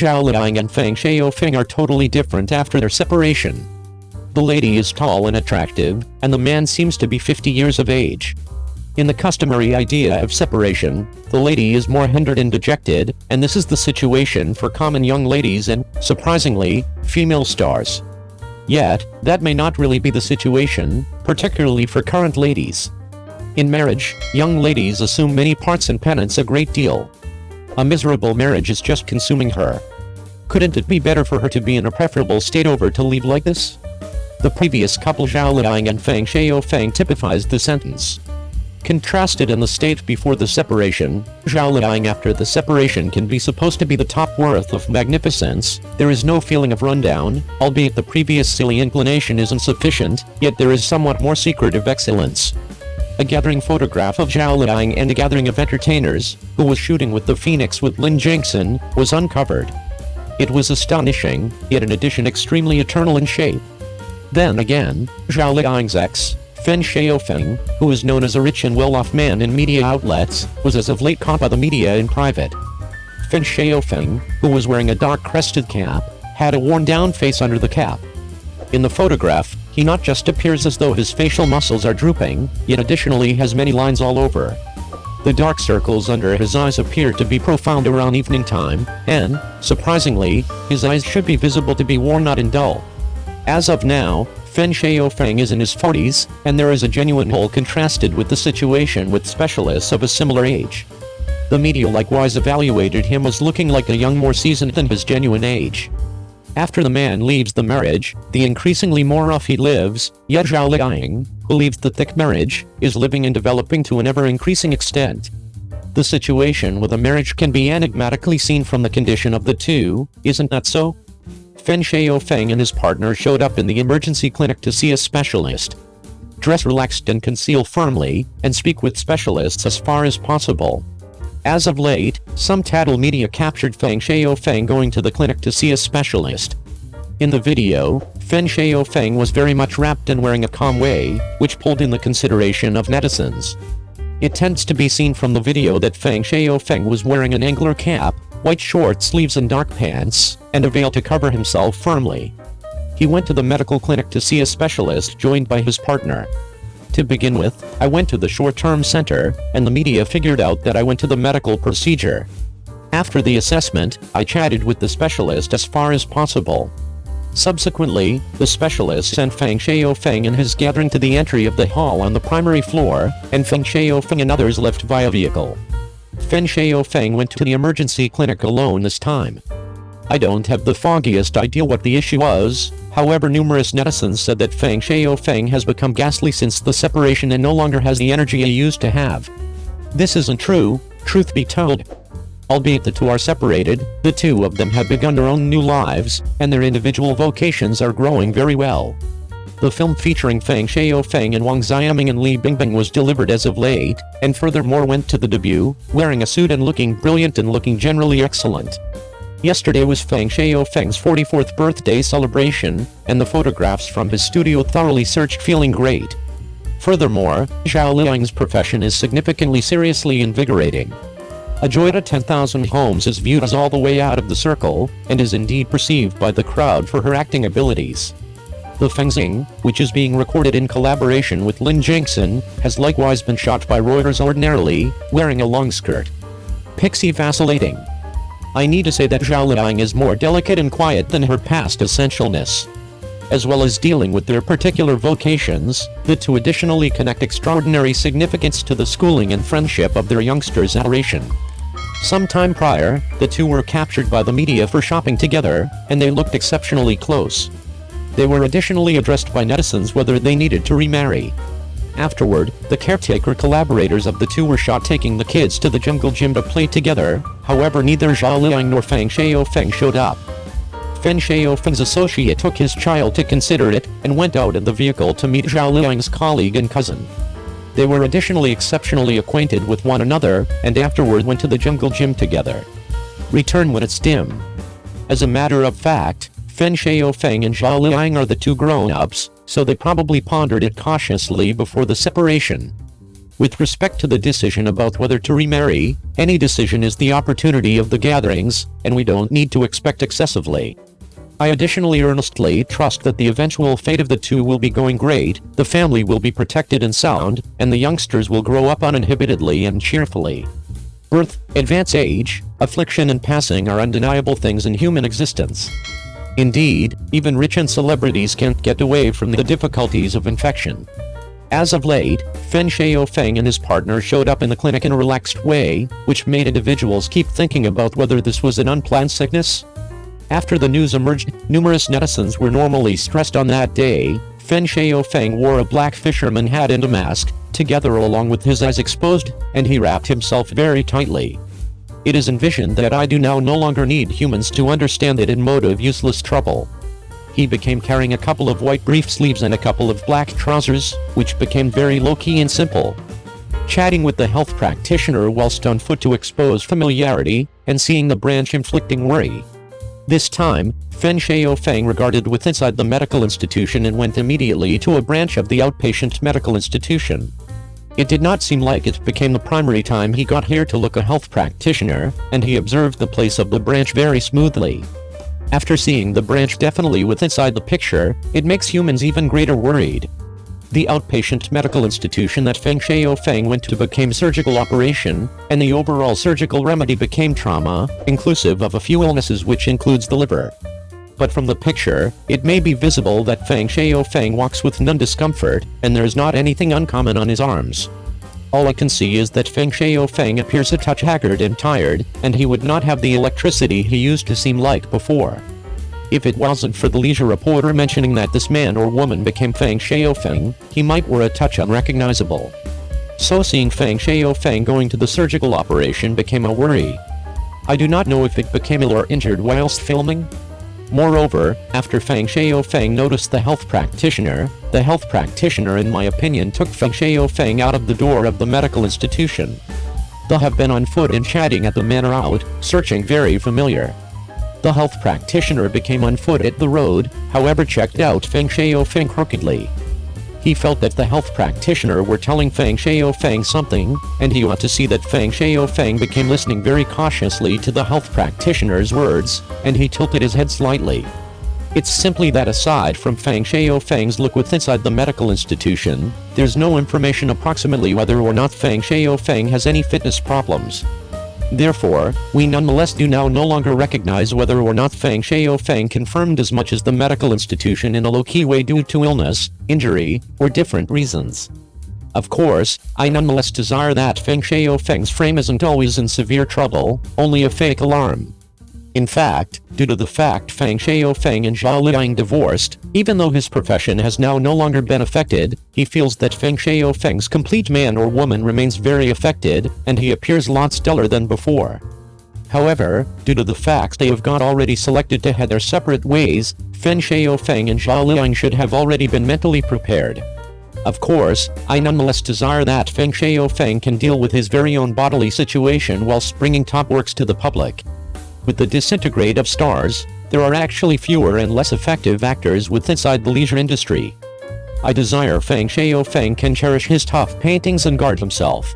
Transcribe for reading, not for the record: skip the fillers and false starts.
Zhao Liying and Feng Shaofeng are totally different after their separation. The lady is tall and attractive, and the man seems to be 50 years of age. In the customary idea of separation, the lady is more hindered and dejected, and this is the situation for common young ladies and, surprisingly, female stars. Yet, that may not really be the situation, particularly for current ladies. In marriage, young ladies assume many parts and penance a great deal. A miserable marriage is just consuming her. Couldn't it be better for her to be in a preferable state over to leave like this? The previous couple Zhao Liying and Feng Shaofeng typifies the sentence. Contrasted in the state before the separation, Zhao Liying after the separation can be supposed to be the top worth of magnificence. There is no feeling of rundown, albeit the previous silly inclination isn't sufficient, yet there is somewhat more secretive excellence. A gathering photograph of Zhao Liying and a gathering of entertainers, who was shooting with the Phoenix with Lin Jingson, was uncovered. It was astonishing, yet in addition extremely eternal in shape. Then again, Zhao Liying's ex, Feng Shaofeng, who is known as a rich and well-off man in media outlets, was as of late caught by the media in private. Feng Shaofeng, who was wearing a dark crested cap, had a worn-down face under the cap. In the photograph, he not just appears as though his facial muscles are drooping, yet additionally has many lines all over. The dark circles under his eyes appear to be profound around evening time, and, surprisingly, his eyes should be visible to be worn not and dull. As of now, Feng Shaofeng is in his 40s, and there is a genuine hole contrasted with the situation with specialists of a similar age. The media likewise evaluated him as looking like a young more seasoned than his genuine age. After the man leaves the marriage, the increasingly more rough he lives, yet Zhao Liying, who leaves the thick marriage, is living and developing to an ever-increasing extent. The situation with a marriage can be enigmatically seen from the condition of the two, isn't that so? Feng Shaofeng and his partner showed up in the emergency clinic to see a specialist. Dress relaxed and conceal firmly, and speak with specialists as far as possible. As of late, some tattle media captured Feng Shaofeng going to the clinic to see a specialist. In the video, Feng Shaofeng was very much wrapped and wearing a calm way, which pulled in the consideration of netizens. It tends to be seen from the video that Feng Shaofeng was wearing an angular cap, white short sleeves and dark pants, and a veil to cover himself firmly. He went to the medical clinic to see a specialist joined by his partner. To begin with, I went to the short-term center, and the media figured out that I went to the medical procedure. After the assessment, I chatted with the specialist as far as possible. Subsequently, the specialist sent Feng Shaofeng and his gathering to the entry of the hall on the primary floor, and Feng Shaofeng and others left via vehicle. Feng Shaofeng went to the emergency clinic alone this time. I don't have the foggiest idea what the issue was, however numerous netizens said that Feng Shaofeng has become ghastly since the separation and no longer has the energy he used to have. This isn't true, truth be told. Albeit the two are separated, the two of them have begun their own new lives, and their individual vocations are growing very well. The film featuring Feng Shaofeng and Wang Xiaming and Li Bingbing was delivered as of late, and furthermore went to the debut, wearing a suit and looking brilliant and looking generally excellent. Yesterday was Feng Shaofeng's 44th birthday celebration, and the photographs from his studio thoroughly searched feeling great. Furthermore, Zhao Liying's profession is significantly seriously invigorating. A joy to 10,000 homes is viewed as all the way out of the circle, and is indeed perceived by the crowd for her acting abilities. The Fengxing, which is being recorded in collaboration with Lin Jingson, has likewise been shot by Reuters ordinarily, wearing a long skirt. Pixie vacillating. I need to say that Zhao Liying is more delicate and quiet than her past essentialness. As well as dealing with their particular vocations, the two additionally connect extraordinary significance to the schooling and friendship of their youngsters' adoration. Some time prior, the two were captured by the media for shopping together, and they looked exceptionally close. They were additionally addressed by netizens whether they needed to remarry. Afterward, the caretaker collaborators of the two were shot taking the kids to the jungle gym to play together, however neither Zhao Liying nor Feng Shaofeng showed up. Feng Shaofeng's associate took his child to consider it, and went out in the vehicle to meet Zhao Liying's colleague and cousin. They were additionally exceptionally acquainted with one another, and afterward went to the jungle gym together. Return when it's dim. As a matter of fact, Feng Shaofeng and Zhao Liying are the two grown-ups, so they probably pondered it cautiously before the separation. With respect to the decision about whether to remarry, any decision is the opportunity of the gatherings, and we don't need to expect excessively. I additionally earnestly trust that the eventual fate of the two will be going great, the family will be protected and sound, and the youngsters will grow up uninhibitedly and cheerfully. Birth, advance age, affliction and passing are undeniable things in human existence. Indeed, even rich and celebrities can't get away from the difficulties of infection. As of late, Shaofeng and his partner showed up in the clinic in a relaxed way, which made individuals keep thinking about whether this was an unplanned sickness. After the news emerged, numerous netizens were normally stressed on that day. Shaofeng wore a black fisherman hat and a mask, together along with his eyes exposed, and he wrapped himself very tightly. It is envisioned that I do now no longer need humans to understand it in mode of useless trouble. He became carrying a couple of white brief sleeves and a couple of black trousers, which became very low-key and simple. Chatting with the health practitioner whilst on foot to expose familiarity, and seeing the branch inflicting worry. This time, Shaofeng regarded with inside the medical institution and went immediately to a branch of the outpatient medical institution. It did not seem like it became the primary time he got here to look a health practitioner, and he observed the place of the branch very smoothly. After seeing the branch definitely with inside the picture, it makes humans even greater worried. The outpatient medical institution that Shaofeng went to became surgical operation, and the overall surgical remedy became trauma, inclusive of a few illnesses which includes the liver. But from the picture, it may be visible that Shaofeng walks with none discomfort, and there is not anything uncommon on his arms. All I can see is that Shaofeng appears a touch haggard and tired, and he would not have the electricity he used to seem like before. If it wasn't for the leisure reporter mentioning that this man or woman became Shaofeng, he might were a touch unrecognizable. So seeing Shaofeng going to the surgical operation became a worry. I do not know if it became ill or injured whilst filming. Moreover, after Shaofeng noticed the health practitioner in my opinion took Shaofeng out of the door of the medical institution. They have been on foot and chatting at the manor out, searching very familiar. The health practitioner became on foot at the road, however checked out Shaofeng crookedly. He felt that the health practitioner were telling Shaofeng something, and he ought to see that Shaofeng became listening very cautiously to the health practitioner's words, and he tilted his head slightly. It's simply that aside from Shaofeng's look with inside the medical institution, there's no information approximately whether or not Shaofeng has any fitness problems. Therefore, we nonetheless do now no longer recognize whether or not Shaofeng confirmed as much as the medical institution in a low-key way due to illness, injury, or different reasons. Of course, I nonetheless desire that Shaofeng's frame isn't always in severe trouble, only a fake alarm. In fact, due to the fact Shaofeng and Zhao Liying divorced, even though his profession has now no longer been affected, he feels that Shaofeng's complete man or woman remains very affected, and he appears lots duller than before. However, due to the fact they have got already selected to head their separate ways, Shaofeng and Zhao Liying should have already been mentally prepared. Of course, I nonetheless desire that Shaofeng can deal with his very own bodily situation whilst bringing top works to the public. With the disintegrate of stars, there are actually fewer and less effective actors with inside the leisure industry. I desire Shaofeng can cherish his tough paintings and guard himself.